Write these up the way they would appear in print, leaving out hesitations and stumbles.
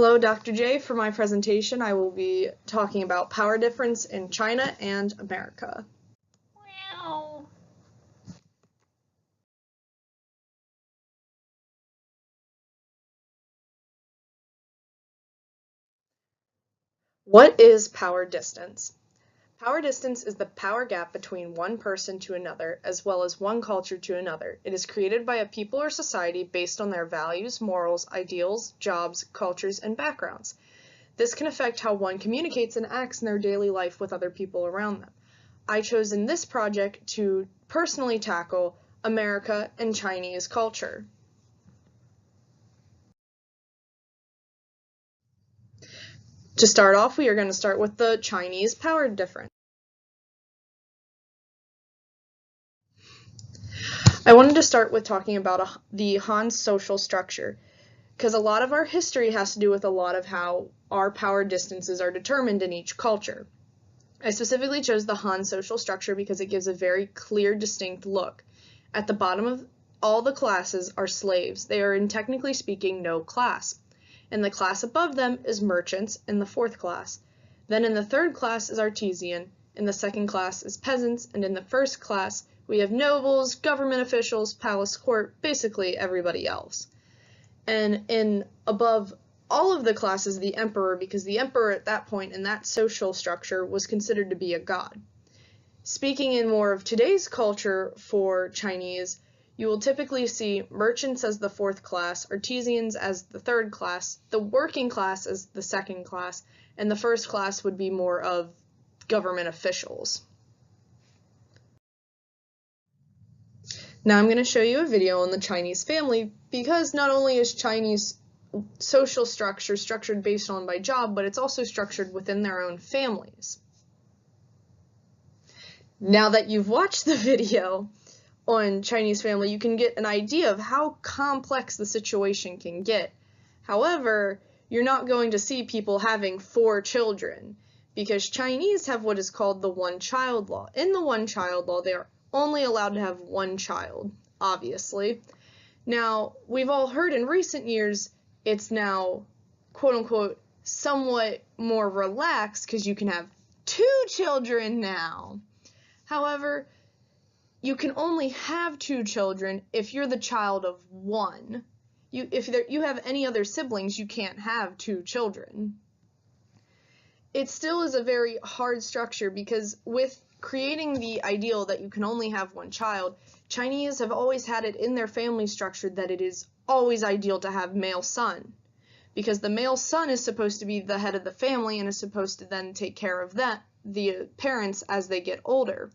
Hello, Dr. J. For my presentation, I will be talking about power difference in China and America. Wow. What is power distance? Power distance is the power gap between one person to another, as well as one culture to another. It is created by a people or society based on their values, morals, ideals, jobs, cultures, and backgrounds. This can affect how one communicates and acts in their daily life with other people around them. I chose in this project to personally tackle America and Chinese culture. To start off, we are going to start with the Chinese power difference. I wanted to start with talking about the Han social structure, because a lot of our history has to do with a lot of how our power distances are determined in each culture. I specifically chose the Han social structure because it gives a very clear, distinct look. At the bottom of all the classes are slaves. They are, in technically speaking, no class. And the class above them is merchants in the fourth class. Then in the third class is artisan, in the second class is peasants, and in the first class we have nobles, government officials, palace court, basically everybody else. And in above all of the classes, the emperor, because the emperor at that point in that social structure was considered to be a god. Speaking in more of today's culture for Chinese, you will typically see merchants as the fourth class, artisans as the third class, the working class as the second class, and the first class would be more of government officials. Now I'm going to show you a video on the Chinese family, because not only is Chinese social structure structured based on by job, but it's also structured within their own families. Now that you've watched the video on Chinese family, you can get an idea of how complex the situation can get. However, you're not going to see people having 4 children, because Chinese have what is called the one-child law. In the one-child law, they are only allowed to have 1 child, obviously. Now, we've all heard in recent years it's now, quote-unquote, somewhat more relaxed because you can have 2 children now. However, you can only have 2 children if you're the child of one. If you have any other siblings, you can't have 2 children. It still is a very hard structure, because with creating the ideal that you can only have 1 child, Chinese have always had it in their family structure that it is always ideal to have male son, because the male son is supposed to be the head of the family and is supposed to then take care of the parents as they get older.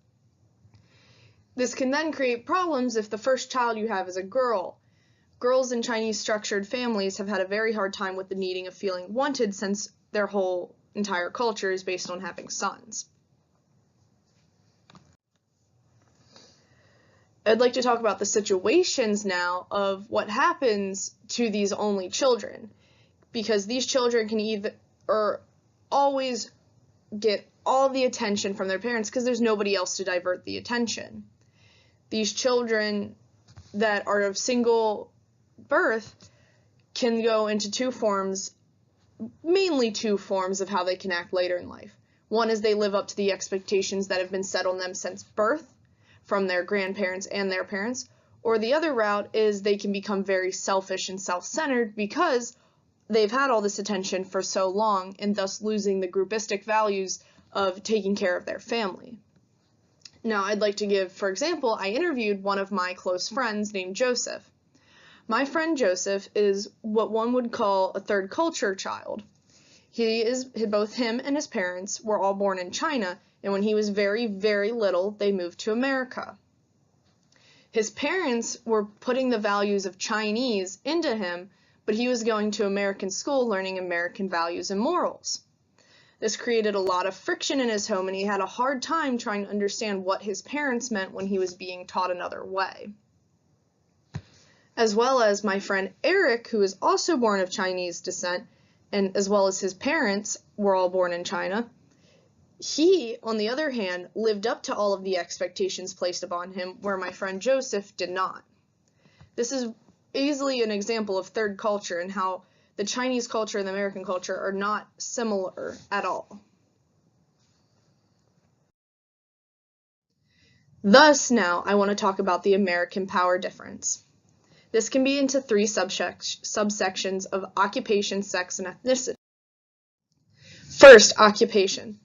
This can then create problems if the first child you have is a girl. Girls in Chinese structured families have had a very hard time with the needing of feeling wanted, since their whole entire culture is based on having sons. I'd like to talk about the situations now of what happens to these only children, because these children can either always get all the attention from their parents because there's nobody else to divert the attention. These children that are of single birth can go into 2 forms, mainly 2 forms of how they can act later in life. One is they live up to the expectations that have been set on them since birth from their grandparents and their parents, or the other route is they can become very selfish and self-centered because they've had all this attention for so long, and thus losing the groupistic values of taking care of their family. Now, I'd like to give, for example, I interviewed one of my close friends named Joseph. My friend Joseph is what one would call a third culture child. Both him and his parents were all born in China, and when he was very, very little, they moved to America. His parents were putting the values of Chinese into him, but he was going to American school learning American values and morals. This created a lot of friction in his home, and he had a hard time trying to understand what his parents meant when he was being taught another way. As well as my friend Eric, who is also born of Chinese descent, and as well as his parents were all born in China, he, on the other hand, lived up to all of the expectations placed upon him, where my friend Joseph did not. This is easily an example of third culture and how the Chinese culture and the American culture are not similar at all. Thus, now I want to talk about the American power difference. This can be into three subsections of occupation, sex, and ethnicity. First, occupation.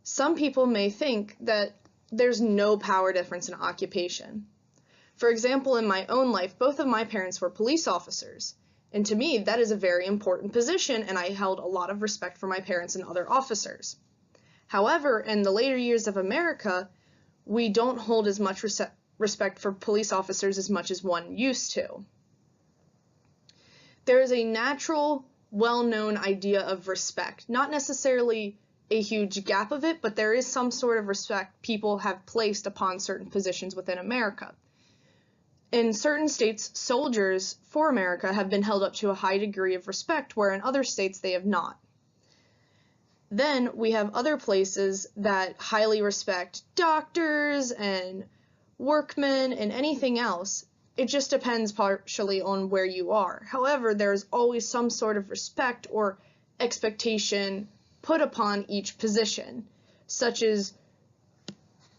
Some people may think that there's no power difference in occupation. For example, in my own life, both of my parents were police officers, and to me, that is a very important position, and I held a lot of respect for my parents and other officers. However, in the later years of America, we don't hold as much respect for police officers as much as one used to. There is a natural, well-known idea of respect, not necessarily a huge gap of it, but there is some sort of respect people have placed upon certain positions within America. In certain states, soldiers for America have been held up to a high degree of respect, where in other states they have not. Then we have other places that highly respect doctors and workmen and anything else. It just depends partially on where you are. However, there is always some sort of respect or expectation put upon each position, such as,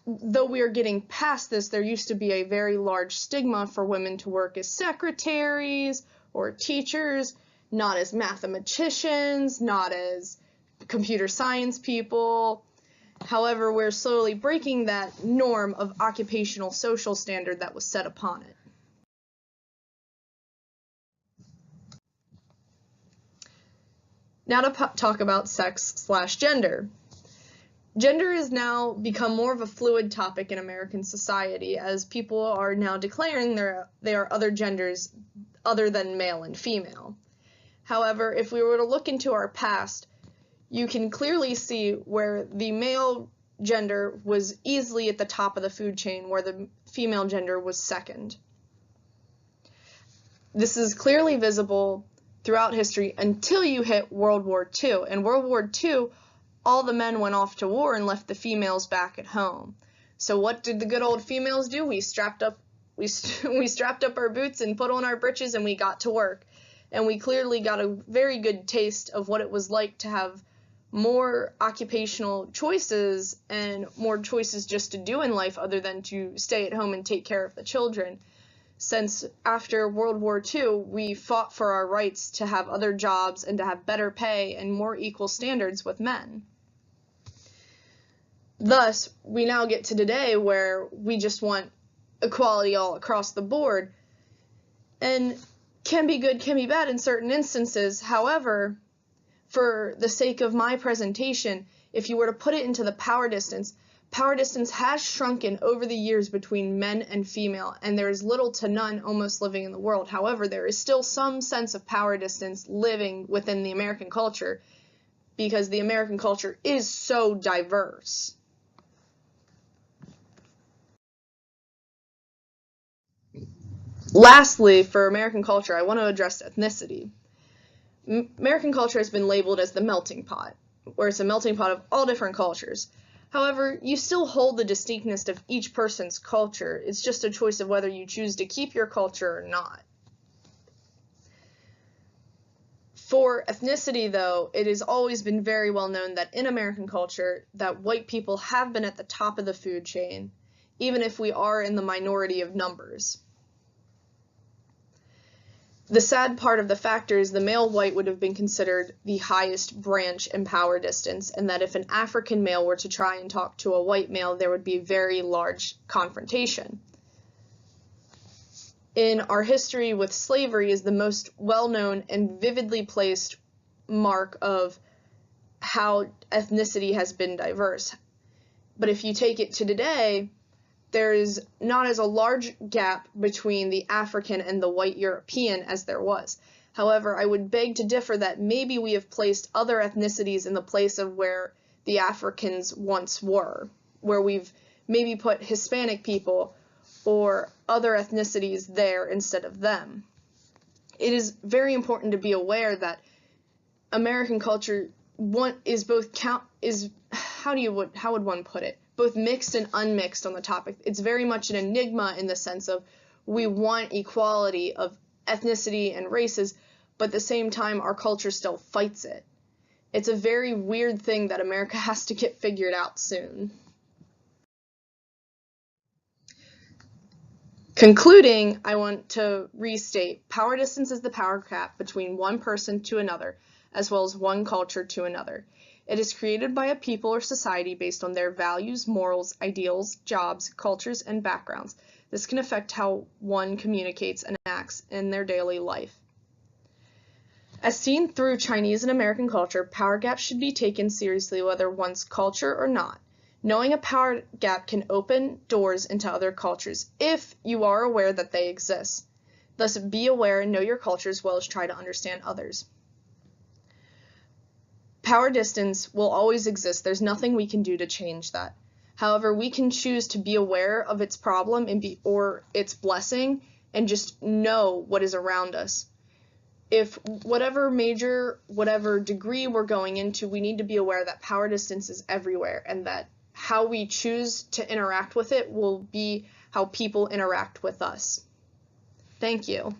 though we are getting past this, there used to be a very large stigma for women to work as secretaries or teachers, not as mathematicians, not as computer science people. However, we're slowly breaking that norm of occupational social standard that was set upon it. Now to talk about sex/gender. Gender has now become more of a fluid topic in American society, as people are now declaring they are other genders other than male and female. However, if we were to look into our past, you can clearly see where the male gender was easily at the top of the food chain, where the female gender was second. This is clearly visible throughout history until you hit World War II. In World War II, all the men went off to war and left the females back at home. So what did the good old females do? We strapped up our boots and put on our breeches and we got to work. And we clearly got a very good taste of what it was like to have more occupational choices and more choices just to do in life other than to stay at home and take care of the children. Since after World War II, we fought for our rights to have other jobs and to have better pay and more equal standards with men. Thus, we now get to today where we just want equality all across the board, and can be good, can be bad in certain instances. However, for the sake of my presentation, if you were to put it into the power distance has shrunken over the years between men and female, and there is little to none almost living in the world. However, there is still some sense of power distance living within the American culture, because the American culture is so diverse. Lastly, for American culture, I want to address ethnicity. American culture has been labeled as the melting pot, where it's a melting pot of all different cultures. However, you still hold the distinctness of each person's culture. It's just a choice of whether you choose to keep your culture or not. For ethnicity, though, it has always been very well known that in American culture that white people have been at the top of the food chain, even if we are in the minority of numbers. The sad part of the factor is the male white would have been considered the highest branch in power distance, and that if an African male were to try and talk to a white male, there would be a very large confrontation. In our history with slavery is the most well-known and vividly placed mark of how ethnicity has been diverse. But if you take it to today, there is not as a large gap between the African and the white European as there was. However, I would beg to differ that maybe we have placed other ethnicities in the place of where the Africans once were, where we've maybe put Hispanic people or other ethnicities there instead of them. It is very important to be aware that American culture how would one put it? Both mixed and unmixed on the topic. It's very much an enigma in the sense of we want equality of ethnicity and races, but at the same time, our culture still fights it. It's a very weird thing that America has to get figured out soon. Concluding, I want to restate, power distance is the power gap between one person to another, as well as one culture to another. It is created by a people or society based on their values, morals, ideals, jobs, cultures, and backgrounds. This can affect how one communicates and acts in their daily life. As seen through Chinese and American culture, power gaps should be taken seriously whether one's culture or not. Knowing a power gap can open doors into other cultures if you are aware that they exist. Thus, be aware and know your culture as well as try to understand others. Power distance will always exist. There's nothing we can do to change that. However, we can choose to be aware of its problem or its blessing and just know what is around us. If whatever degree we're going into, we need to be aware that power distance is everywhere and that how we choose to interact with it will be how people interact with us. Thank you.